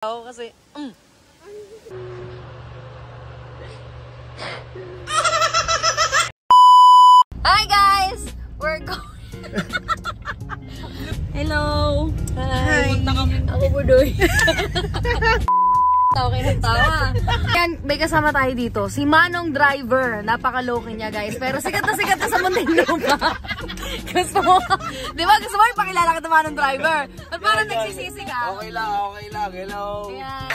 Ako kasi, Hi guys! We're going... Hello! Hi! Ako Budoy. Okay na tawa. Yan, may kasama tayo dito. Si Manong Driver. Napaka-low-key niya guys. Pero sikat na sa Muntinlupa. Gusto mo? Di ba? Gusto mo ipakilala ka Manong Driver? Ba't parang nagsisisi ka? Okay lang. Hello. Ayan.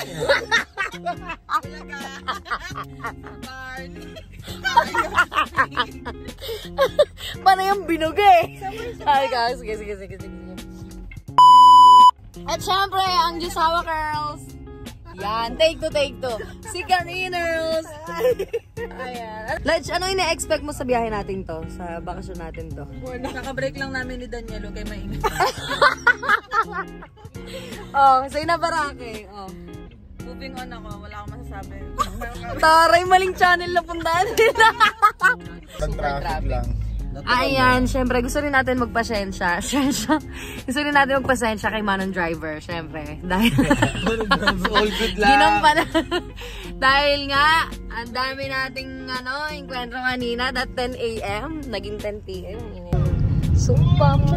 Paano yung binog eh? Ay guys, sige. At syempre, ang Jusawa Girls. Yan, take two. Si Kaniners. Ayan. Ledge, ano ina-expect mo sa biyahe natin to? Sa bakasyon natin to? Naka-break lang namin ni Danielo kay mainit. Oh, sa Inabarake. Oh. Moving on ako, wala akong masasabi. Taray, maling channel na puntahan nila. Super traffic lang. Ayan, syempre, gusto rin natin magpasensya. Gusto rin natin magpasensya kay Manong Driver, syempre. Dahil All good lang. Ginong pala. Dahil nga, ang dami nating enkwentro kanina, that 10 AM, naging 10 PM. Sumpa mo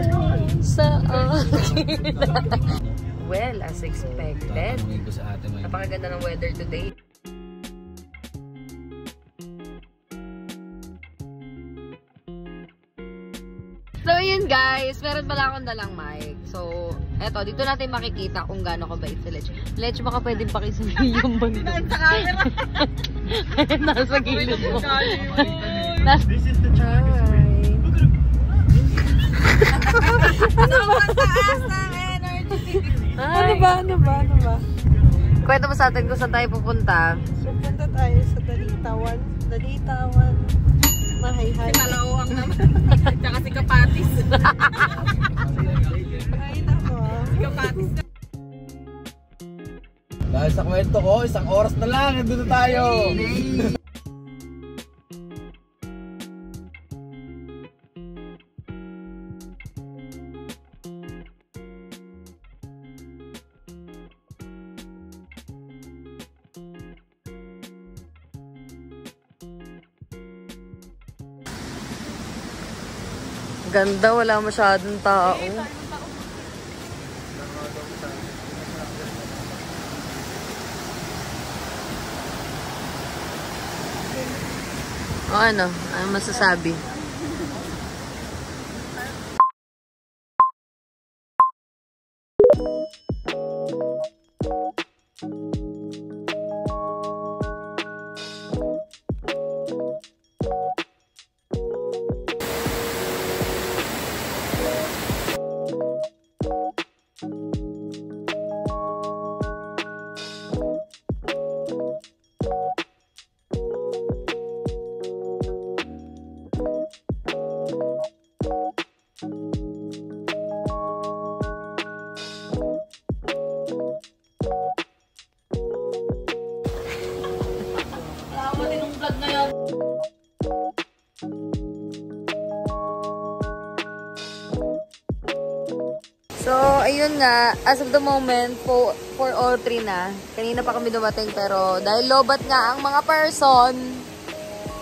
sa akin. Well, as expected. Napakaganda ng weather today. So yun guys, meron pala akong dalang mic. So, eto, dito natin makikita kung gaano kabait si Ledge. Ledge, baka pwedeng pakisabihin yung banda. Nasa gilid mo. This is the Hi. Ano ba? Kwento mo sa atin kung saan tayo pupunta. Pupunta tayo sa Dalitawan. Mahayhay. Si Malawang naman. Tsaka si Kapatis. Ay, nako. Si Kapatis. Dahil sa kwento ko, 1 oras na lang, nandito tayo. Ganda, wala masyadong tao. O ano masasabi? So, ayun nga, as of the moment, 4:03 na. Kanina pa kami dumating pero dahil lobat nga ang mga person,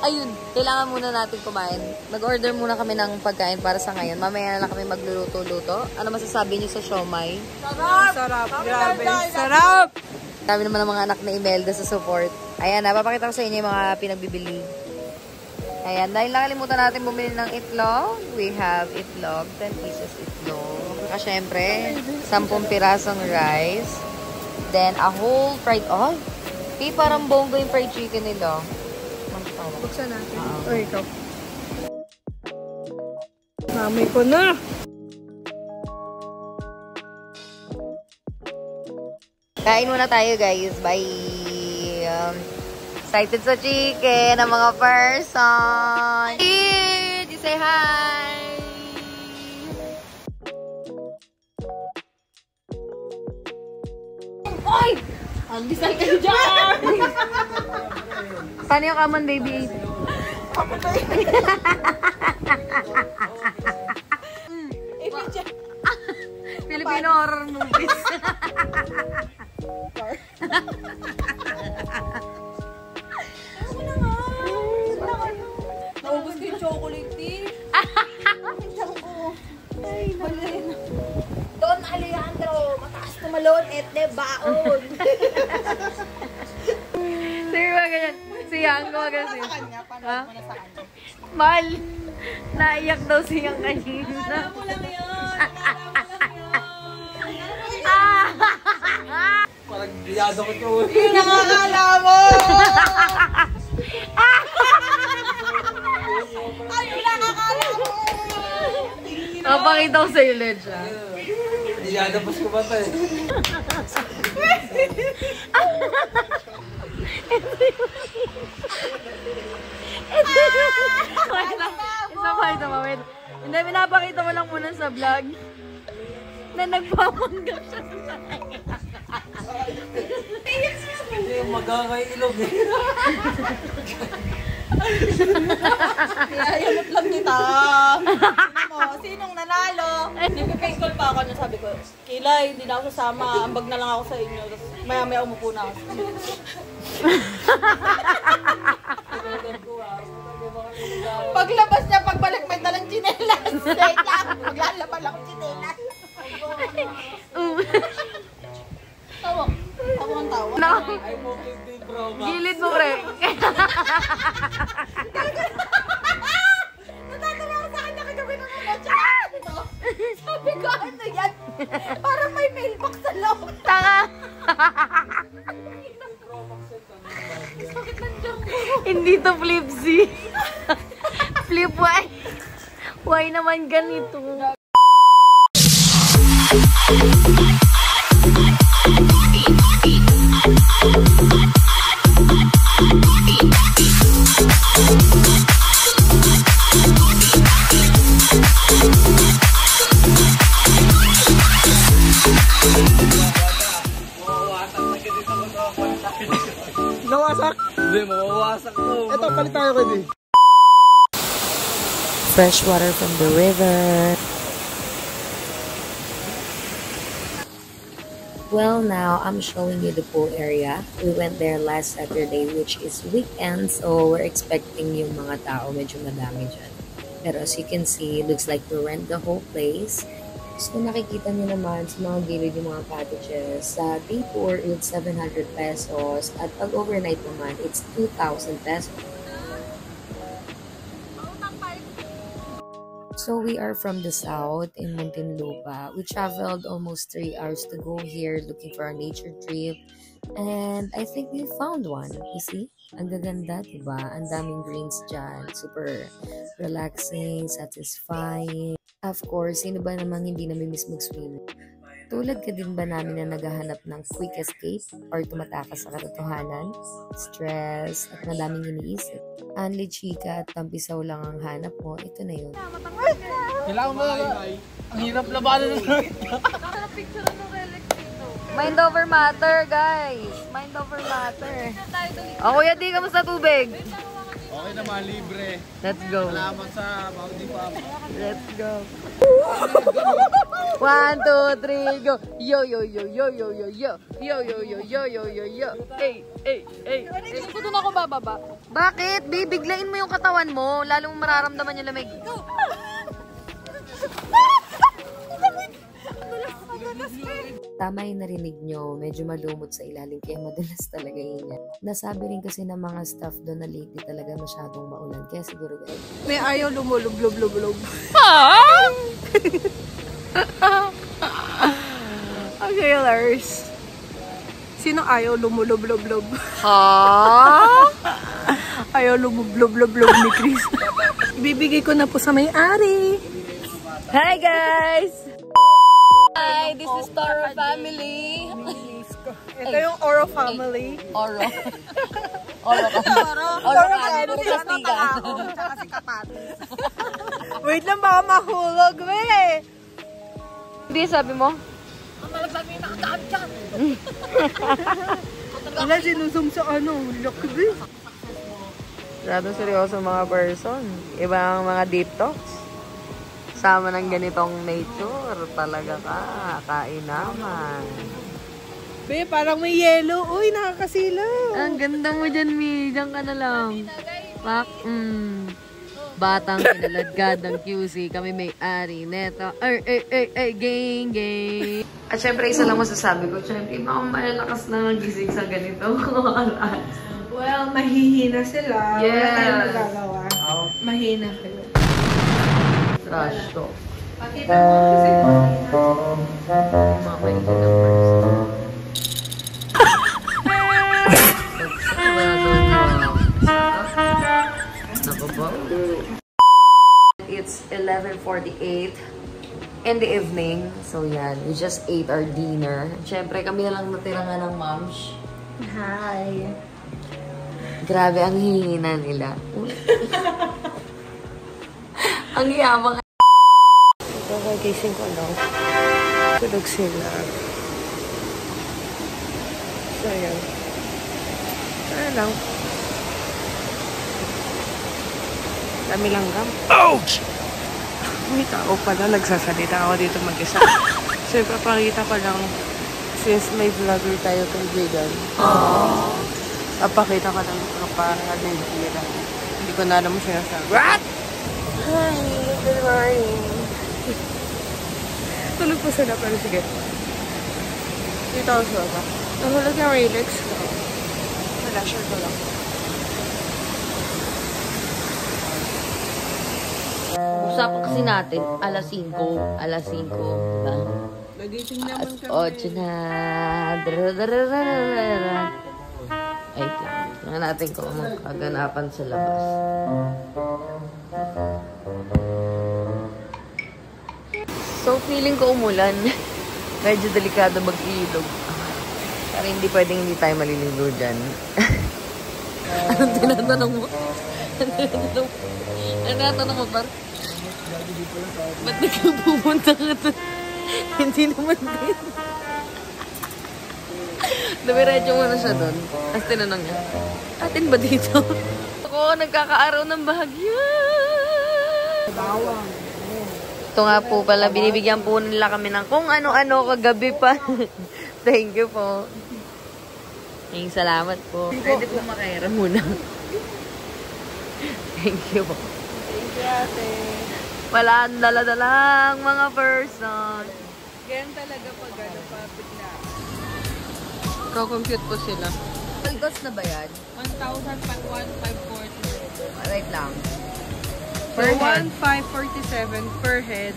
ayun, kailangan muna natin kumain. Mag-order muna kami ng pagkain para sa ngayon. Mamaya na lang kami magluluto-luto. Ano masasabi niyo sa siomai? Sarap! Grabe! Sarap! Dami naman ng mga anak na Imelda sa support. Ayan, napapakita ko sa inyo yung mga pinagbibili. Ayan, dahil nakalimutan natin bumili ng itlog, we have itlog, 10 pieces itlog. Syempre, 10 pirasong rice. Then, a whole fried... Oh! Parang bongga yung fried chicken nila. Buksan natin. Ikaw. Mami ko na! Kain muna tayo guys. Bye! Excited sa chicken ang mga person. Cheers! You say hi! Oy! Andisal kayo dyan! Paano yung common baby? Filipino horror movies. car. Naubos ko yung chocolate tea. Ay, naku. Don Alejandro, mataas tumalon, etne baon. Sige ba ganyan? Si Yang, gumagano siya. Sa kanya, panood mo na sa kanya. Mal, naiyak daw siyang kanina. Akala mo lang yun. Parang biyado ko ito. Yung nakakala mo! Ay, yung nakakala mo! Mapakita ko sa'yo, Led siya. Biyado pa siya ba ito eh. Isa pa, wait. Hindi, pinapakita mo lang muna sa vlog na nagpapanggap siya sa kanya. Hindi yung magkakailog eh. Yayamot lang kita. Sinong nanalo? Nagpe-face call pa ako na sabi ko, Kilay, hindi na ako sasama. Ambag na lang ako sa inyo. Tapos maya-maya umupo na ako. Paglabas niya, pagbalik may dalang chinelas. Wait lang, maglalaban ako chinelas. Tawa. Tawa ang tawa. Ay mo hindi bro. Gilid mo, pre. Natatawa ako sa kanya kagabi ng mga chat. Sabi ko, ano yan? Parang may mailbox sa loob. Tanga. Hindi to flip Z. Flip Y. Y naman ganito. Nawasak? Hindi, mawawasak ko. Ito, palit tayo kayo di. Fresh water from the river. Well, now I'm showing you the pool area. We went there last Saturday, which is weekend, so we're expecting yung mga tao medyo madami dyan. Pero as you can see, looks like we rent the whole place. So nakikita niyo naman sa mga gilid yung mga cottages. Sa day tour, it's 700 pesos. At pag overnight naman, it's 2,000 pesos. So we are from the south in Muntinlupa. We traveled almost 3 hours to go here looking for a nature trip. And I think we found one. You see? Ang gaganda, diba? Ang daming greens dyan. Super relaxing, satisfying. Of course, sino ba namang hindi namimiss mag-swim? Tulad ka din ba namin na naghahanap ng quick escape or tumatakas sa katotohanan, stress, at madaming iniisip? Only chika at tampisaw lang ang hanap mo, ito na yun. Kailangan mo ang hirap labanan ng Mind over matter, guys. Mind over matter. O, Kuya D, kamusta tubig? Okay naman, libre. Let's go. Salamat sa Maudi pa. Let's go. 1, 2, 3, go. Yo, yo, yo, yo, yo, yo, yo. Yo, yo, yo, yo, yo, yo, yo. Hey, hey, hey. Gusto doon ako bababa. Bakit? Babe, biglain mo yung katawan mo. Lalo mo mararamdaman yung lamig. Tama yung narinig nyo, medyo malumot sa ilalim kaya madalas talaga yun yan. Nasabi rin kasi ng mga staff doon na lately talaga masyadong maulan. Kaya siguro guys. May ayaw lumulub-lub-lub-lub. Okay, Lars. Sino ayaw lumulub-lub-lub? Ha? Ayaw lumulub-lub-lub ni Chris. Ibibigay ko na po sa may-ari. Hi guys! Hi, this is Toro family. Ito yung Oro family. Oro. Oro ka. Oro Puro plastikan. Tsaka si Kapatis. Wait lang, baka mahulog, we. Hindi, sabi mo? Wala, sinusum sa ano, lakbi. Masyadong seryoso mga person. Iba ang mga deep talks. Sama ng ganitong nature, talaga ka, kain naman. Be, parang may yellow. Uy, nakakasilaw. Ang ganda mo dyan, Mi. Diyan ka na lang. Pak, Batang kinaladkad ng QC. Kami may-ari neto. Gang. At syempre, isa lang masasabi ko. Syempre, baka malalakas lang ang gising sa ganito. Well, mahihina sila. Yes. Wala tayong magagawa. Oh. Mahina sila. Trash to. Pakita mo kasi Mamayin na first. It's 11:48 in the evening. So yan, we just ate our dinner. Siyempre, kami na lang natira nga ng moms. hi. Grabe, ang hihina nila. Ang yabang. Kakagising ko lang. Tulog sila. So yan. Ano lang. Dami langgam. Ouch! May tao pala, nagsasalita ako dito mag-isa. So, ipapakita ko lang, since may vlogger tayo kaibigan. Papakita ko lang ito para nagkira. Hindi ko na alam mo sinasabi. What? Hi, good morning. Tulog po sila, pero sige. Dito ako sa baba. Nahulog yung Rolex ko. Wala, sure ko lang. Usapan kasi natin, alas 5. Alas 5, diba? Nagising naman At kami. 8 na. Ay, tingnan natin kung anong kaganapan sa labas. So, feeling ko umulan. Medyo delikado mag-ilog. Pero hindi pwedeng hindi tayo maliligo dyan. Anong tinatanong mo? Ano tinatanong mo, Bar? Ba't nagpupunta ka ito? Hindi naman din. Dumiretso mo na siya doon. Tapos tinanong niya, atin ba dito? Ako, nagkakaaraw ng bahagya. Bawang. Ito nga po pala, binibigyan po nila kami ng kung ano-ano kagabi pa. Thank you po. Salamat po. Pwede po makaira muna. Thank you po. Thank you, ate. Wala ang dala-dalang mga person. Ganyan talaga pag ano pa, bigla. Ko-compute po sila. Palgos na ba yan? 1,140. Wait lang. So, Per head. 1,547 per head.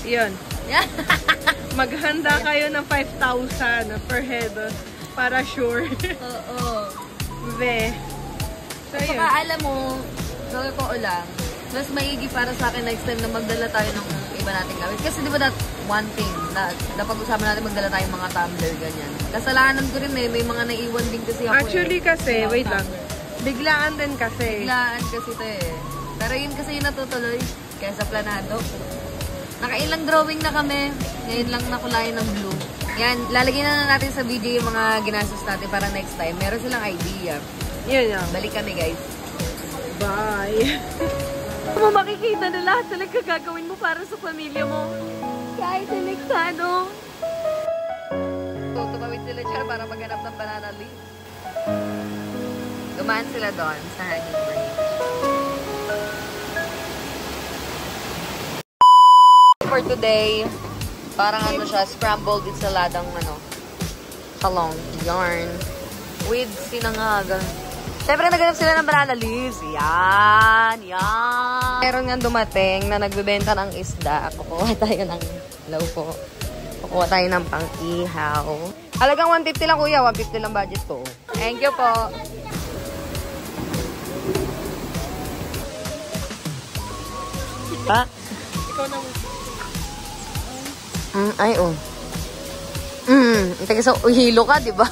Yun. Maghanda kayo ng 5,000 per head para sure. Oo. Ve. So, Saka yun. alam mo, sa totoo lang, mas maigi para sa akin next time na magdala tayo ng iba nating gamit. Kasi di ba that one thing na napag-usapan natin magdala tayong mga tumbler, ganyan. Kasalanan ko rin may mga naiwan din kasi ako Actually kasi, wait lang. Biglaan din kasi. Biglaan kasi ito eh. Pero yun kasi yung natutuloy kaysa planado. Nakailang drawing na kami. Ngayon lang nakulayan ng blue. Yan, lalagyan na natin sa video yung mga ginastos natin para next time. Meron silang idea. Yun yan. Balik kami guys. Bye. Mo makikita na lahat na nagkagagawin mo para sa pamilya mo. Kahit elektado. So, tumawid sila dyan para maghanap ng banana leaf. Dumaan sila doon sa hanging bridge. For today, parang ano siya, scrambled ensaladang talong, yarn, with sinangag. Siyempre, naghanap sila ng banana leaves. Yan. Meron nga dumating na nagbebenta ng isda. Kukuha tayo ng laupo. Kukuha tayo ng pang-ihaw. Halagang 150 lang, kuya. 150 lang budget ko. Thank you po. Pa? Ikaw na mo. Ay, oh. Teka, so, hilo ka, di ba?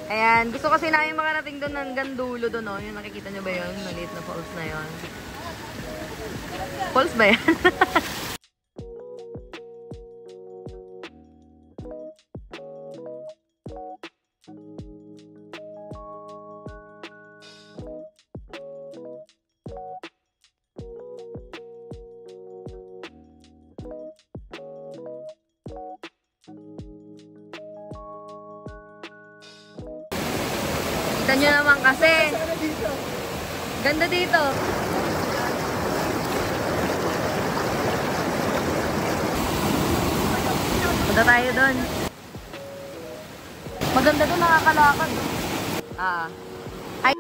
Ayan, gusto kasi namin makarating doon hanggang dulo doon, no? Yung nakikita nyo ba yun? Maliit na falls na yun. Falls ba yan? Kita nyo naman kasi. Ganda dito. Punta tayo doon. Maganda doon, nakakalakad. Ah. Ay.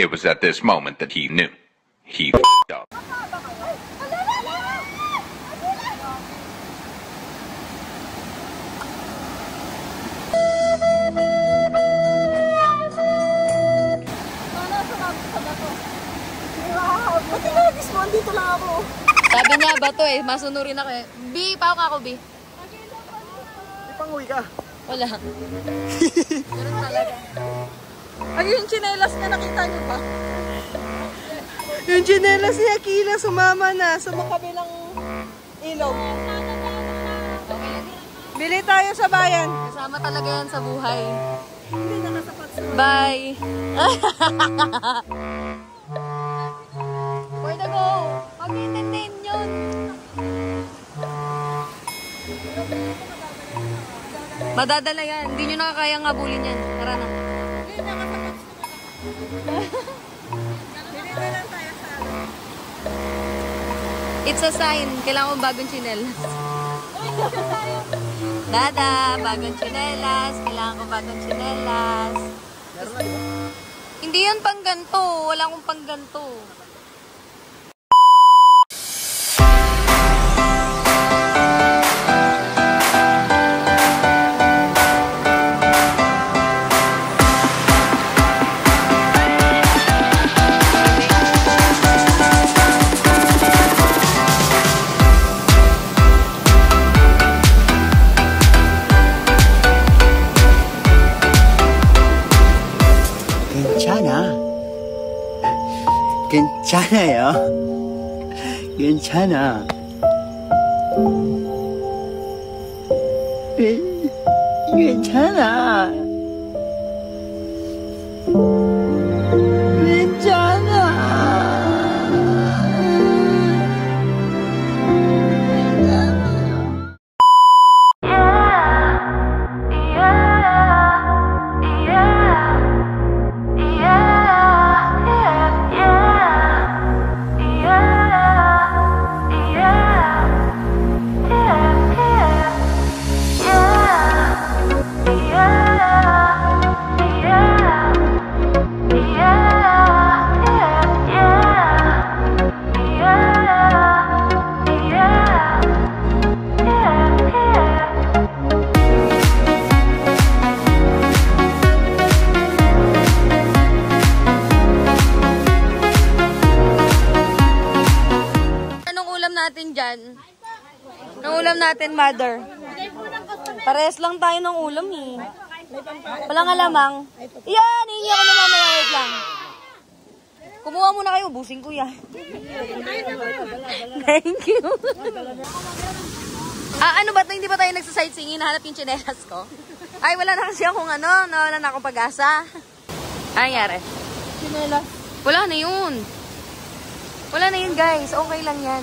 It was at this moment that he knew. He f***ed up. Sabi niya, bato eh. Masunurin ako eh. B, pao ka ako, B. Ipanguwi ka. Wala. Ganun talaga. Ay, yung chinelas na nakita niyo ba? Yung chinelas ni Akila sumama na sa makabilang ilog. Bili tayo sa bayan. Kasama talaga yan sa buhay. Bye. Where to go? Pag-intindihin yun. Madadala yan. Hindi nyo nakakayang habulin yan. Tara na. It's a sign. Kailangan mo bagong tsinelas. Dada, bagong tsinelas. Kailangan ko bagong tsinelas. Hindi yan pang ganito. Wala akong pang ganito. 괜찮아요. 괜찮아. 괜찮아. Yeah. natin dyan? Ang ulam natin, mother. Parehas lang tayo ng ulam eh. Walang alamang. Yan, hihingi ako na mamaya. Wait lang. Kumuha muna kayo, busing ko yan. Thank you. Ano ba ito? Hindi ba tayo nagsasightseeing? Hinahanap yung tsinelas ko? Ay, wala na kasi akong nawala na akong pag-asa. Ano nangyari? Tsinelas. Wala na yun. Wala na yun, guys. Okay lang yan.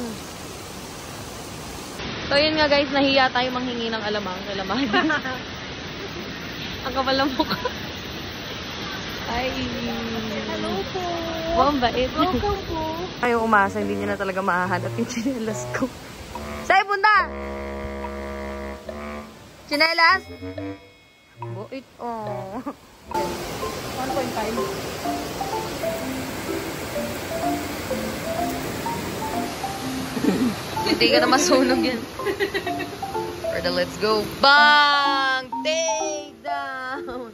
So, yun nga, guys. Nahiya tayo manghingi ng alamang. Ang kapal ng mukha. Ay. Hello po. Ang bait. Welcome po. Ayaw umasa, hindi niya na talaga mahahanap yung tsinelas ko. Sa'yo, punta! Tsinelas? Buit, oh. 1.5. Hindi ka na masunog yan. For the let's go. Bang! Take down!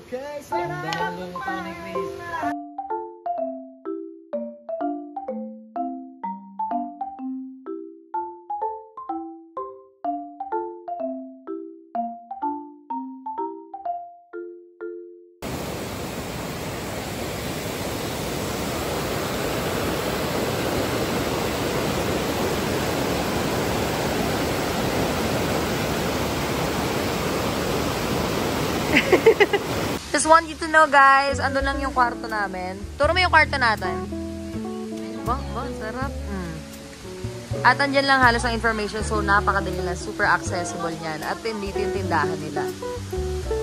Okay, sarap! Just want you to know, guys, andun lang yung kwarto namin. Turo mo yung kwarto natin. Ba, sarap. At andyan lang halos ang information, so napakadali lang, super accessible niyan. At dito yung tindahan nila.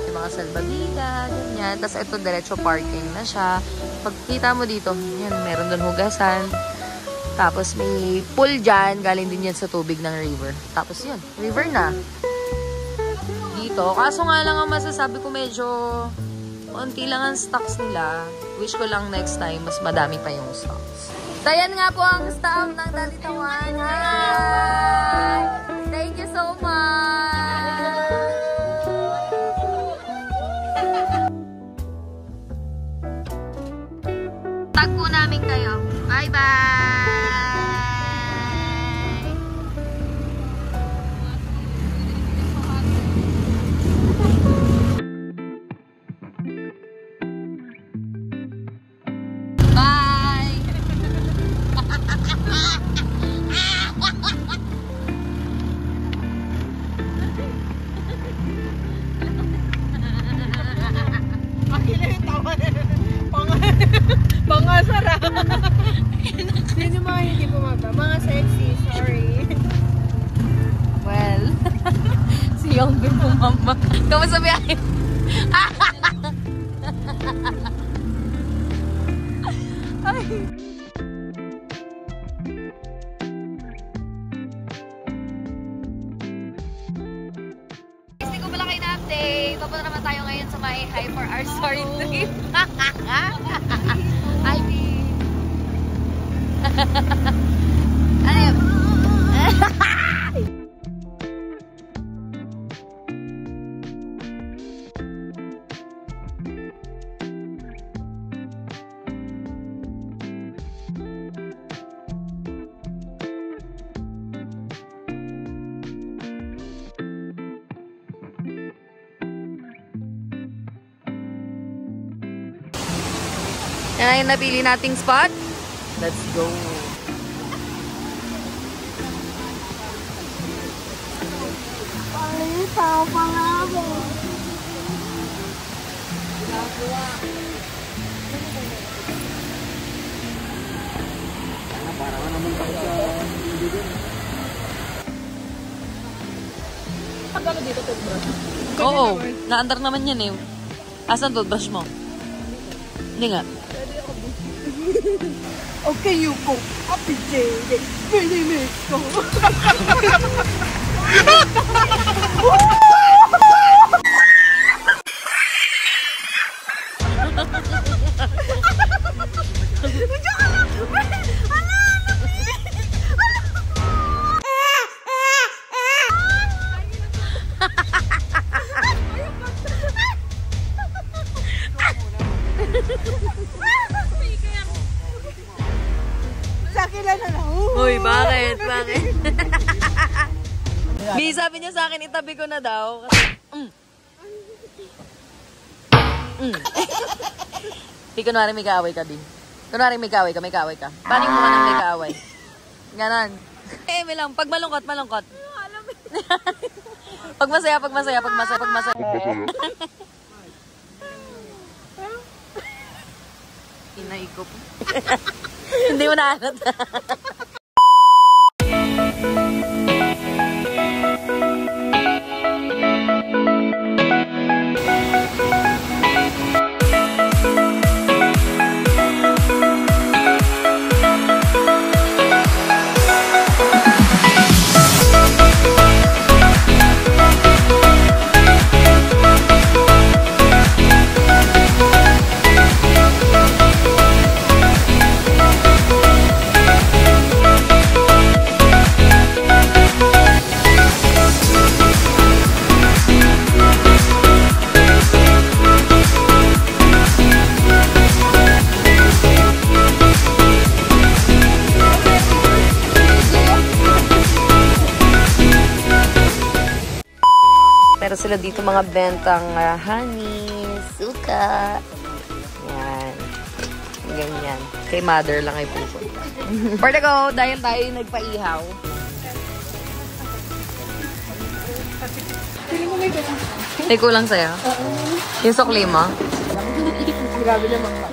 Yung mga salbabida, ganyan. Tapos ito, diretso parking na siya. Pagkita mo dito, yan, meron doon hugasan. Tapos may pool dyan, galing din yan sa tubig ng river. Tapos yun, river na. Dito. Kaso nga lang ang masasabi ko medyo konti lang ang stocks nila. Wish ko lang next time mas madami pa yung stocks. So yan nga po ang staff ng Dalitawan. Hi! Thank you so much! Tag po namin kayo. Bye-bye! Pangasara. Sino mga hindi bumaba? Mga sexy, sorry. Well, si Yongbin bumamba. Kamusta biyahe? Ay. Hindi ko pala kayo na-update. Papunta naman tayo ngayon sa may High for our story trip. Hi, B. Ano yun? Yan na yung napili nating spot. Let's go. Pagkano dito toothbrush? Oo, naandar naman yan eh. Asan toothbrush mo? Hindi nga. Okay, Yuko. Happy day. Really miss ko. sila na lang. Uy, bakit? Bakit? Bi, sabi niya sa akin, itabi ko na daw. Kasi, Di, kunwari may kaaway ka, Bi. Kunwari may kaaway ka, may kaaway ka. Paano yung mukha ng may kaaway? Ganon. May lang, pag malungkot, malungkot. Pag masaya, pag masaya, pag masaya, pag masaya. Inaikop. Hindi mo naanat. Pero sila dito mga bentang honey, suka. Yan. Ganyan. Kay mother lang ay pupunta. Pwede ko, dahil tayo yung nagpaihaw. May kulang sa'yo? Yung sukli mo? Grabe naman ba?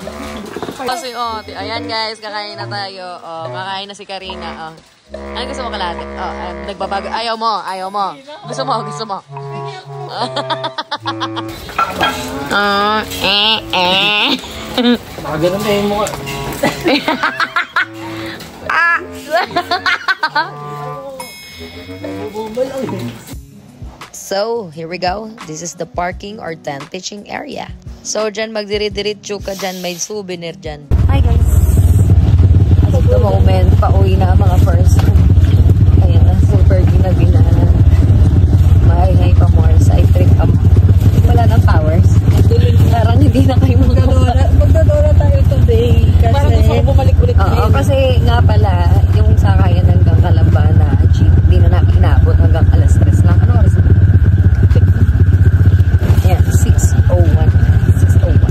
Kasi, ayan guys, kakain na tayo. Kakain na si Karina. Ano gusto mo kalahati? Nagbabago. Ayaw mo, ayaw mo. Gusto mo, gusto mo. Nakaganon na yung mukha. So, here we go. This is the parking or tent pitching area. So, dyan magdiri-diritso ka dyan. May souvenir dyan. Hi guys! At the moment, pauwi na ang mga first. Ayan na, super ginagina. Maingay pa more. Side trip up. Wala ng powers. Parang hindi na kayo Magdodora tayo today. Kasi, parang gusto ko bumalik ulit. Oo, kasi nga pala, yung sakayan hanggang Kalamba na jeep, hindi na namin inabot hanggang alas 3 lang. Ano oras na? Ayan, 6:01. 6:01.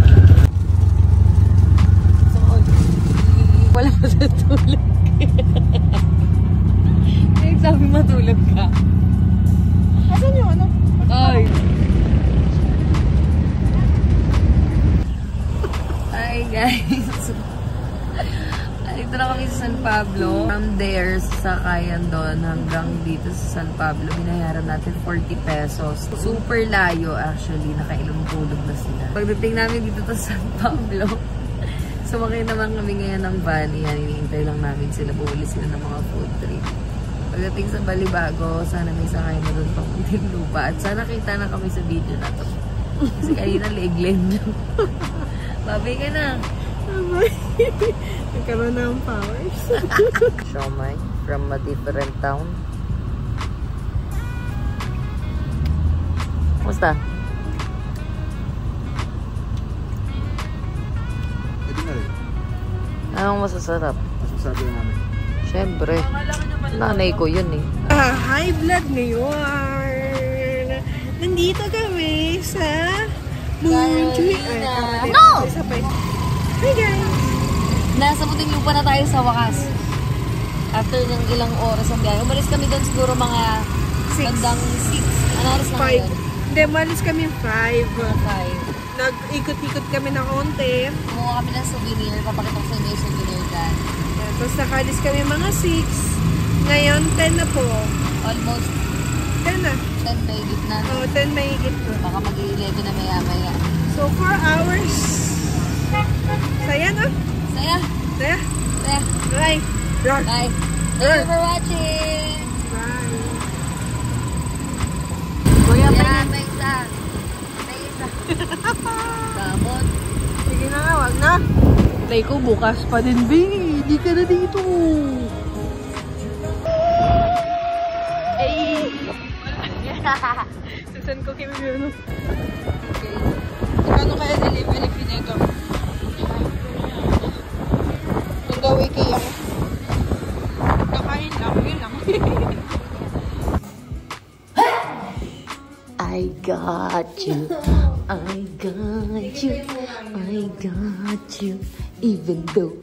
Wala matutulog. Yung sabi matulog ka. Asan yung ano? Ay! Hi guys! Dito na kami sa San Pablo. From there, sakayan doon hanggang dito sa San Pablo. Binayaran natin 40 pesos. Super layo actually. Nakailong tulog na sila. Pagdating namin dito sa San Pablo, sumakay naman kami ngayon ng van. Yan, iniintay lang namin sila. Bumuli sila ng mga food trip. Pagdating sa Balibago, sana may sakay na doon pang lupa. At sana kita na kami sa video na to. Kasi kanina leg-leg. Babay ka na. Nagkaroon na ng powers. Siomai from a different town. Kumusta? Pwede na rin. Anong masasarap? Masasabi namin. Siyempre. Nanay ko yun eh. High blood ngayon. Nandito kami sa Moontree. No! Hi guys! Nasa Puting Lupa na tayo sa wakas. After ng ilang oras ang biyahe. Umalis kami doon siguro mga bandang 6. Ano oras na ngayon? Hindi, umalis kami 5. 5. Nag-ikot-ikot kami ng konti. Kumuha kami ng souvenir. Papakita ko sa inyo yung souvenir dyan. Tapos nakalis kami mga 6. Ngayon, 10 na po. Almost 10 na. 10 may higit na. Oo, 10 may higit po. Baka mag-11 na maya-maya. So, 4 hours. Saya na? Saya! Saya? Saya! Bye. Bye! Thank you for watching! Bye. Kuya, may isa. May isa. Damot. Sige na nga, wag na. Tay ko bukas pa din, B. Hindi ka na dito. Ay! Susan ko kami yun. Okay. Kano kaya delivery pinagawa? Kung gawin kaya. I got you. I got you. I got you. Even though,